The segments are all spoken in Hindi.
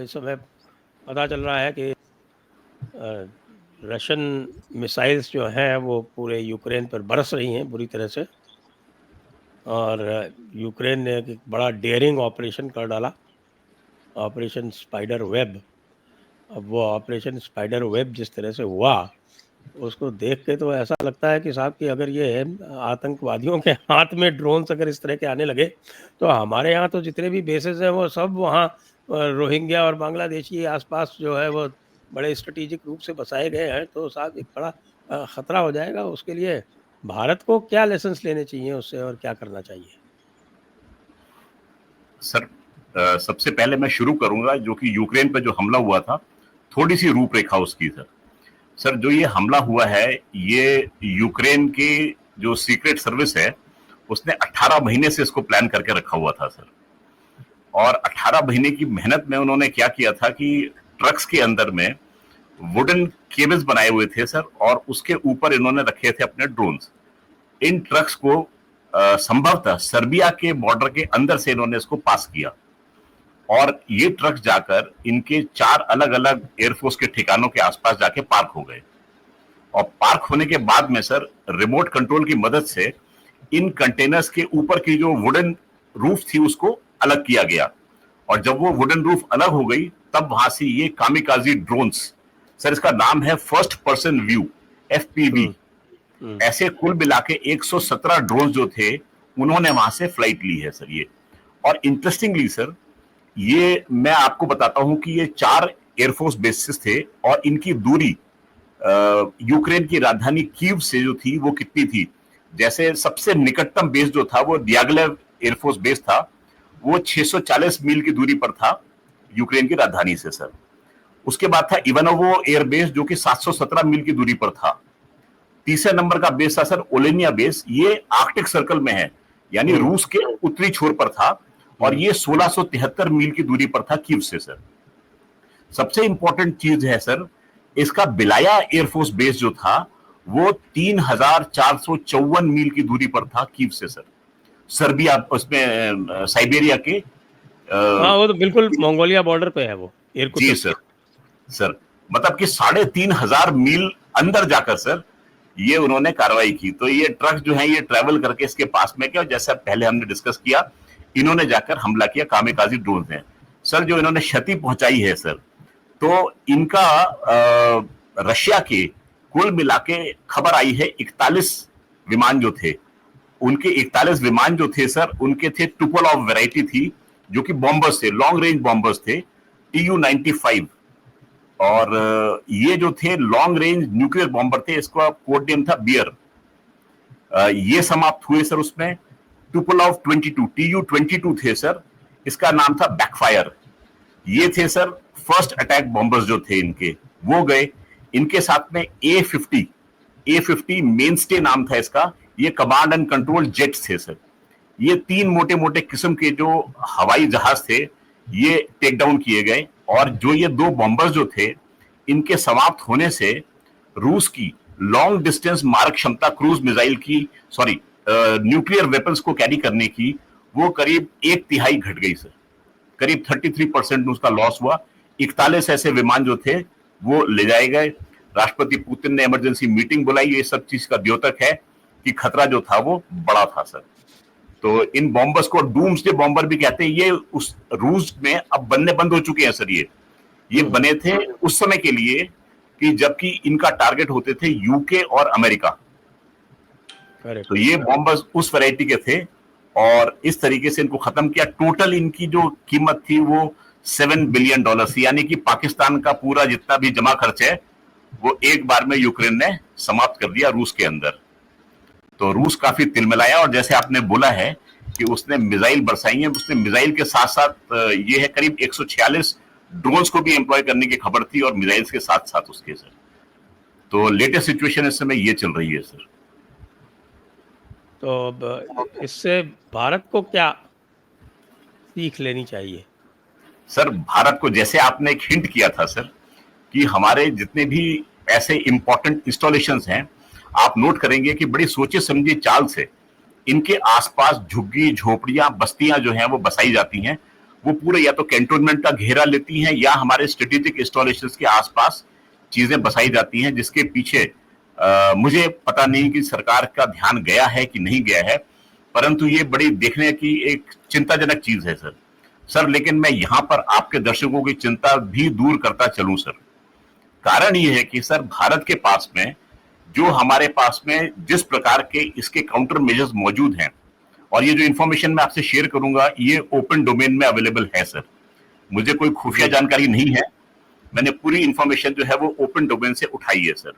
इस समय पता चल रहा है कि रशियन मिसाइल्स जो हैं वो पूरे यूक्रेन पर बरस रही हैं बुरी तरह से, और यूक्रेन ने एक बड़ा डेयरिंग ऑपरेशन कर डाला, ऑपरेशन स्पाइडर वेब। अब वो ऑपरेशन स्पाइडर वेब जिस तरह से हुआ, उसको देख के तो ऐसा लगता है कि साहब कि अगर ये आतंकवादियों के हाथ में ड्रोन्स अगर इस तरह के आने लगे, तो हमारे यहाँ तो जितने भी बेसेस हैं वो सब वहाँ रोहिंग्या और बांग्लादेशी आसपास जो है वो बड़े स्ट्रेटेजिक रूप से बसाए गए हैं, तो साहब एक बड़ा खतरा हो जाएगा। उसके लिए भारत को क्या लेसन्स लेने चाहिए उससे और क्या करना चाहिए? सर, सबसे पहले मैं शुरू करूंगा जो कि यूक्रेन पर जो हमला हुआ था, थोड़ी सी रूपरेखा उसकी। सर जो ये हमला हुआ है, ये यूक्रेन की जो सीक्रेट सर्विस है उसने 18 महीने से इसको प्लान करके रखा हुआ था सर। और 18 महीने की मेहनत में उन्होंने क्या किया था कि ट्रक्स के अंदर में वुडन केबल्स बनाए हुए थे सर, और उसके ऊपर इन्होंने रखे थे अपने ड्रोन्स। इन ट्रक्स को संभवतः सर्बिया के बॉर्डर के अंदर से इन्होंने इसको पास किया, और ये ट्रक जाकर इनके 4 अलग अलग एयरफोर्स के ठिकानों के आसपास जाके पार्क हो गए। और पार्क होने के बाद में सर रिमोट कंट्रोल की मदद से इन कंटेनर्स के ऊपर की जो वुडन रूफ थी उसको अलग किया गया, और जब वो वुडन रूफ अलग हो गई तब वहां से ये कामिकाजी ड्रोन्स, सर इसका नाम है फर्स्ट पर्सन व्यू, FPV, ऐसे कुल मिला के 117 ड्रोन जो थे उन्होंने वहां से फ्लाइट ली है सर ये। और इंटरेस्टिंगली सर, ये मैं आपको बताता हूं कि ये 4 एयरफोर्स बेसिस थे, और इनकी दूरी यूक्रेन की राजधानी कीव से जो थी वो कितनी थी। जैसे सबसे निकटतम बेस जो था वो दियागलेव एयरफोर्स बेस था, वो 640 मील की दूरी पर था यूक्रेन की राजधानी से सर। उसके बाद था इवानोवो एयरबेस जो कि 717 मील की दूरी पर था। तीसरे नंबर का बेस था सर ओलेनिया बेस, ये आर्कटिक सर्कल में है, यानी रूस के उत्तरी छोर पर था, और ये 1673 मील की दूरी पर था कीव से सर। सबसे इंपॉर्टेंट चीज है सर, इसका बिलाया एयरफोर्स बेस जो था वो 3454 मील की दूरी पर था कीव से सर, सर्बिया उसमें साइबेरिया के हाँ, वो तो बिल्कुल मंगोलिया बॉर्डर पे है वो जी सर मतलब कि 3500 मील अंदर जाकर सर ये उन्होंने कार्रवाई की। तो ये ट्रक जो है ये ट्रेवल करके इसके पास में गया, जैसे पहले हमने डिस्कस किया, इन्होंने जाकर हमला किया कामिकाजी ड्रोन से सर। जो इन्होंने क्षति पहुंचाई है सर, तो इनका रशिया के कुल मिला के खबर आई है 41 विमान जो थे, उनके 41 विमान जो थे सर, उनके थे टुपल ऑफ वैरायटी थी, जो कि बॉम्बर्स थे, लॉन्ग रेंज बॉम्बर्स थे, Tu-95। और ये जो थे लॉन्ग रेंज न्यूक्लियर बॉम्बर थे, इसका कोड नेम था बियर। ये समाप्त हुए सर उसमें। टुपोलोव 22 Tu-22 थे सर, इसका नाम था बैकफायर। ये थे सर फर्स्ट अटैक बॉम्बर्स जो थे इनके, वो गए। इनके साथ में A-50 मेनस्टे नाम था इसका, ये कमांड एंड कंट्रोल जेट्स थे सर। ये 3 मोटे मोटे किस्म के जो हवाई जहाज थे ये टेक डाउन किए गए। और जो ये 2 बॉम्बर्स जो थे, इनके समाप्त होने से रूस की लॉन्ग डिस्टेंस मारक क्षमता क्रूज मिसाइल की, न्यूक्लियर वेपन्स को कैरी करने की, वो करीब 1/3 घट गई सर। करीब 33% उसका लॉस हुआ। 41 ऐसे विमान जो थे वो ले जाए गए। राष्ट्रपति पुतिन ने इमरजेंसी मीटिंग बुलाई। ये सब चीज का द्योतक है कि खतरा जो था वो बड़ा था सर। तो इन बॉम्बर्स को डूम्सडे बॉम्बर भी कहते हैं। ये उस रूस में अब बनने बंद हो चुके हैं सर। ये बने थे उस समय के लिए कि जबकि इनका टारगेट होते थे यूके और अमेरिका। तो ये बॉम्बर्स उस वैरायटी के थे, और इस तरीके से इनको खत्म किया। टोटल इनकी जो कीमत थी वो $7 बिलियन थी, यानी कि पाकिस्तान का पूरा जितना भी जमा खर्च है वो एक बार में यूक्रेन ने समाप्त कर दिया रूस के अंदर। तो रूस काफी तिलमिलाया, और जैसे आपने बोला है कि उसने मिसाइल बरसाई है, उसने मिसाइल के साथ साथ ये है करीब 146 ड्रोन्स को भी एम्प्लॉय करने की खबर थी, और मिसाइल्स के साथ साथ उसके सर। तो लेटेस्ट सिचुएशन इस समय ये चल रही है सर। तो इससे भारत को क्या सीख लेनी चाहिए? सर भारत को, जैसे आपने एक हिंट किया था सर, कि हमारे जितने भी ऐसे इंपॉर्टेंट इंस्टॉलेशंस हैं, आप नोट करेंगे कि बड़ी सोचे समझी चाल से इनके आसपास झुग्गी झोपड़ियां बस्तियां जो हैं वो बसाई जाती हैं। वो पूरे या तो कैंटोनमेंट का घेरा लेती हैं या हमारे स्ट्रेटेजिक इंस्टॉलेशंस के आसपास चीजें बसाई जाती हैं, जिसके पीछे मुझे पता नहीं कि सरकार का ध्यान गया है कि नहीं गया है, परंतु ये बड़ी देखने की एक चिंताजनक चीज है सर। लेकिन मैं यहाँ पर आपके दर्शकों की चिंता भी दूर करता चलूं सर। कारण ये है कि सर भारत के पास में जो हमारे पास में जिस प्रकार के इसके काउंटर मेजर्स मौजूद हैं, और ये जो इंफॉर्मेशन मैं आपसे शेयर करूंगा ये ओपन डोमेन में अवेलेबल है सर, मुझे कोई खुफिया जानकारी नहीं है, मैंने पूरी इंफॉर्मेशन जो है वो ओपन डोमेन से उठाई है सर।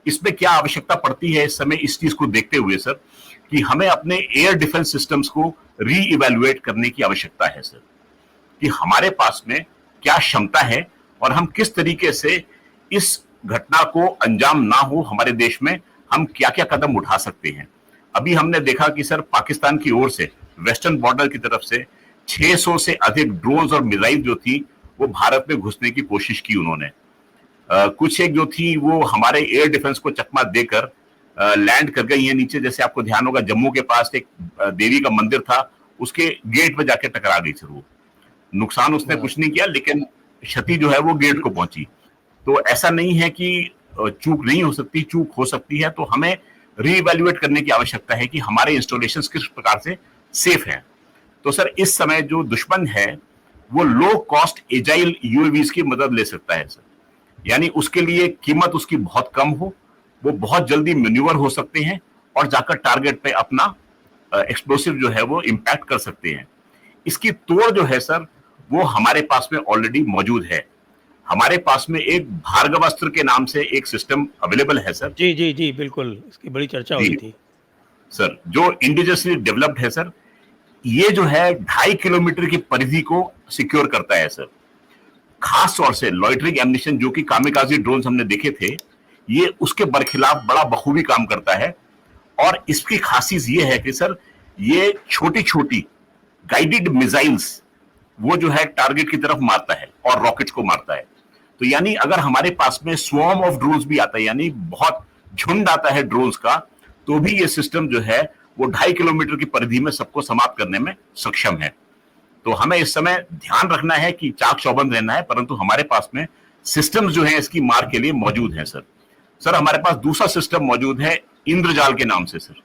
इसमें क्या आवश्यकता पड़ती है इस समय इस चीज को देखते हुए सर, कि हमें अपने एयर डिफेंस सिस्टम्स को री इवेल्युएट करने की आवश्यकता है सर, कि हमारे पास में क्या क्षमता है और हम किस तरीके से इस घटना को अंजाम ना हो हमारे देश में हम क्या क्या कदम उठा सकते हैं। अभी हमने देखा कि सर पाकिस्तान की ओर से वेस्टर्न बॉर्डर की तरफ से 600 से अधिक ड्रोन्स और मिसाइल जो थी वो भारत में घुसने की कोशिश की उन्होंने। कुछ एक जो थी वो हमारे एयर डिफेंस को चकमा देकर लैंड कर गई है नीचे। जैसे आपको ध्यान होगा जम्मू के पास एक देवी का मंदिर था, उसके गेट पे जाके टकरा गई सर। वो नुकसान उसने कुछ नहीं किया, लेकिन क्षति जो है वो गेट को पहुंची। तो ऐसा नहीं है कि चूक नहीं हो सकती, चूक हो सकती है, तो हमें रीइवैल्यूएट करने की आवश्यकता है कि हमारे इंस्टॉलेशंस किस प्रकार से सेफ हैं। तो सर इस समय जो दुश्मन है वो लो कॉस्ट एजाइल यूएवीज की मदद ले सकता है सर, यानी उसके लिए कीमत उसकी बहुत कम हो, वो बहुत जल्दी मैन्यूवर हो सकते हैं और जाकर टारगेट पे अपना एक्सप्लोसिव जो है वो इंपैक्ट कर सकते हैं। इसकी तोड़ जो है सर वो हमारे पास में ऑलरेडी मौजूद है। हमारे पास में एक भार्गवास्त्र के नाम से एक सिस्टम अवेलेबल है सर। जी जी जी बिल्कुल, इसकी बड़ी चर्चा हुई थी सर, जो इंडिजियसली डेवलप्ड है सर। ये जो है 2.5 किलोमीटर की परिधि को सिक्योर करता है सर। खास तौर से लॉइटरिंग एम्युनिशन जो कि कामिकाजी ड्रोन्स हमने देखे थे, ये उसके बरखिलाफ बड़ा बखूबी काम करता है। और इसकी खासियत ये है कि सर ये छोटी छोटी गाइडेड मिसाइल्स वो जो है टारगेट की तरफ मारता है और रॉकेट्स को मारता है। तो यानी अगर हमारे पास में स्वॉर्म ऑफ ड्रोन्स भी आता है, यानी बहुत झुंड आता है ड्रोन्स का, तो भी ये सिस्टम जो है वो 2.5 किलोमीटर की परिधि में सबको समाप्त करने में सक्षम है। तो हमें इस समय ध्यान रखना है कि चाक चौबंद रहना है, परंतु हमारे पास में सिस्टम्स जो है इसकी मार के लिए मौजूद है सर। हमारे पास दूसरा सिस्टम मौजूद है इंद्रजाल के नाम से सर।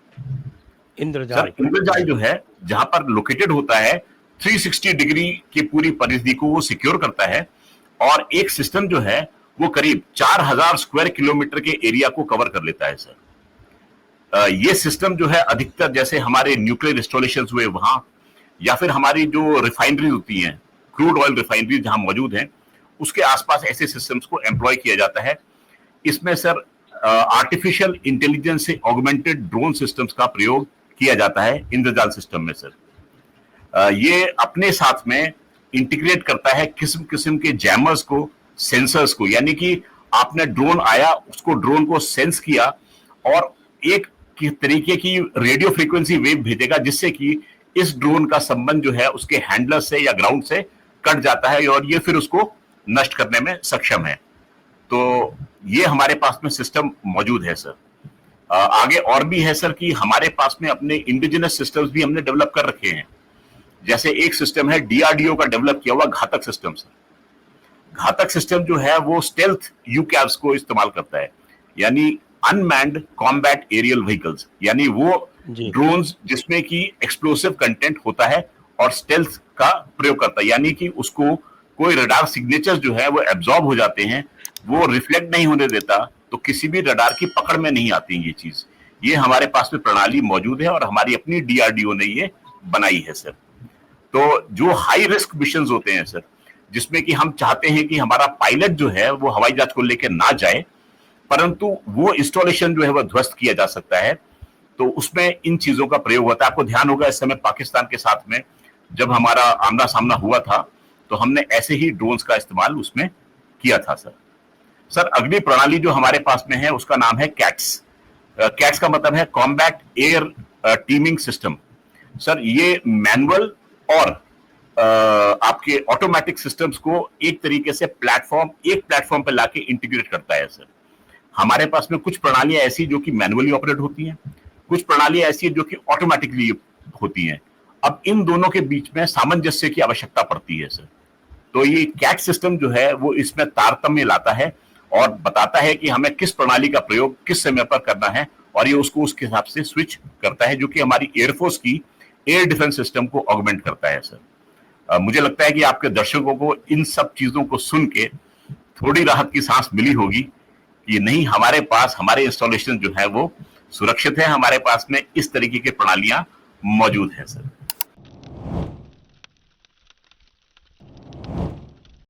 इंद्रजाल जो है जहां पर लोकेटेड होता है 360 डिग्री की पूरी परिधि को वो सिक्योर करता है, और एक सिस्टम जो है वो करीब 4000 स्क्वायर किलोमीटर के एरिया को कवर कर लेता है सर। ये सिस्टम जो है अधिकतर जैसे हमारे न्यूक्लियर इंस्टॉलेशन हुए वहां, या फिर हमारी जो रिफाइनरी होती हैं, क्रूड ऑयल रिफाइनरी जहां मौजूद हैं, उसके आसपास ऐसे सिस्टम्स को एम्प्लॉय किया जाता है। इसमें सर आर्टिफिशियल इंटेलिजेंस से ऑगमेंटेड ड्रोन सिस्टम्स का प्रयोग किया जाता है इंद्रजाल सिस्टम में सर। ये अपने साथ में इंटीग्रेट करता है किस्म किस्म के जैमर्स को, सेंसर्स को, यानी कि आपने ड्रोन आया, उसको ड्रोन को सेंस किया और एक तरीके की रेडियो फ्रीक्वेंसी वेव भेजेगा, जिससे कि इस ड्रोन का संबंध जो है उसके हैंडलर से या ग्राउंड से कट जाता है और ये फिर उसको नष्ट करने में सक्षम है। तो ये हमारे पास में सिस्टम मौजूद है सर। आगे और भी है सर कि हमारे पास में अपने इंडिजिनस सिस्टम्स भी हमने डेवलप कर रखे हैं। जैसे एक सिस्टम है डीआरडीओ का डेवलप किया हुआ घातक सिस्टम सर। घातक सिस्टम जो है वो स्टेल्थ यूकैव्स को इस्तेमाल करता है, यानी अनमैन्ड कॉम्बैट एरियल व्हीकल्स, यानी वो ड्रोन्स जिसमें कि एक्सप्लोसिव कंटेंट होता है और स्टेल्थ का प्रयोग करता है, यानी कि उसको कोई रडार सिग्नेचर जो है वो एब्जॉर्ब हो जाते हैं, वो रिफ्लेक्ट नहीं होने देता, तो किसी भी रडार की पकड़ में नहीं आती ये चीज। ये हमारे पास में प्रणाली मौजूद है और हमारी अपनी डीआरडीओ ने ये बनाई है सर। तो जो हाई रिस्क मिशन होते हैं सर, जिसमें कि हम चाहते हैं कि हमारा पायलट जो है वो हवाई जहाज को लेकर ना जाए, परंतु वो इंस्टॉलेशन जो है वो ध्वस्त किया जा सकता है, तो उसमें इन चीजों का प्रयोग होता है। आपको ध्यान होगा इस समय पाकिस्तान के साथ में जब हमारा आमना सामना हुआ था, तो हमने ऐसे ही ड्रोन्स का इस्तेमाल उसमें किया था सर। अगली प्रणाली जो हमारे पास में है उसका नाम है कैट्स। कैट्स का मतलब है combat air teeming system. Sir ये मैनुअल और आपके ऑटोमेटिक सिस्टम्स को एक तरीके से एक प्लेटफॉर्म पर लाके इंटीग्रेट करता है सर। हमारे पास में कुछ प्रणालियां ऐसी जो कि मैनुअली ऑपरेट होती हैं, कुछ प्रणालियां ऐसी जो कि ऑटोमेटिकली होती हैं, अब इन दोनों के बीच में सामंजस्य की आवश्यकता पड़ती है सर। तो ये कैट सिस्टम जो है वो इसमें तारतम्य लाता है और बताता है कि हमें किस प्रणाली का प्रयोग किस समय पर करना है, और ये उसको उसके हिसाब से स्विच करता है, जो कि हमारी एयरफोर्स की एयर डिफेंस सिस्टम को ऑगमेंट करता है सर। मुझे लगता है कि आपके दर्शकों को इन सब चीजों को सुन के थोड़ी राहत की सांस मिली होगी कि नहीं, हमारे पास हमारे इंस्टॉलेशन जो है वो सुरक्षित है, हमारे पास में इस तरीके की प्रणालियां मौजूद है सर।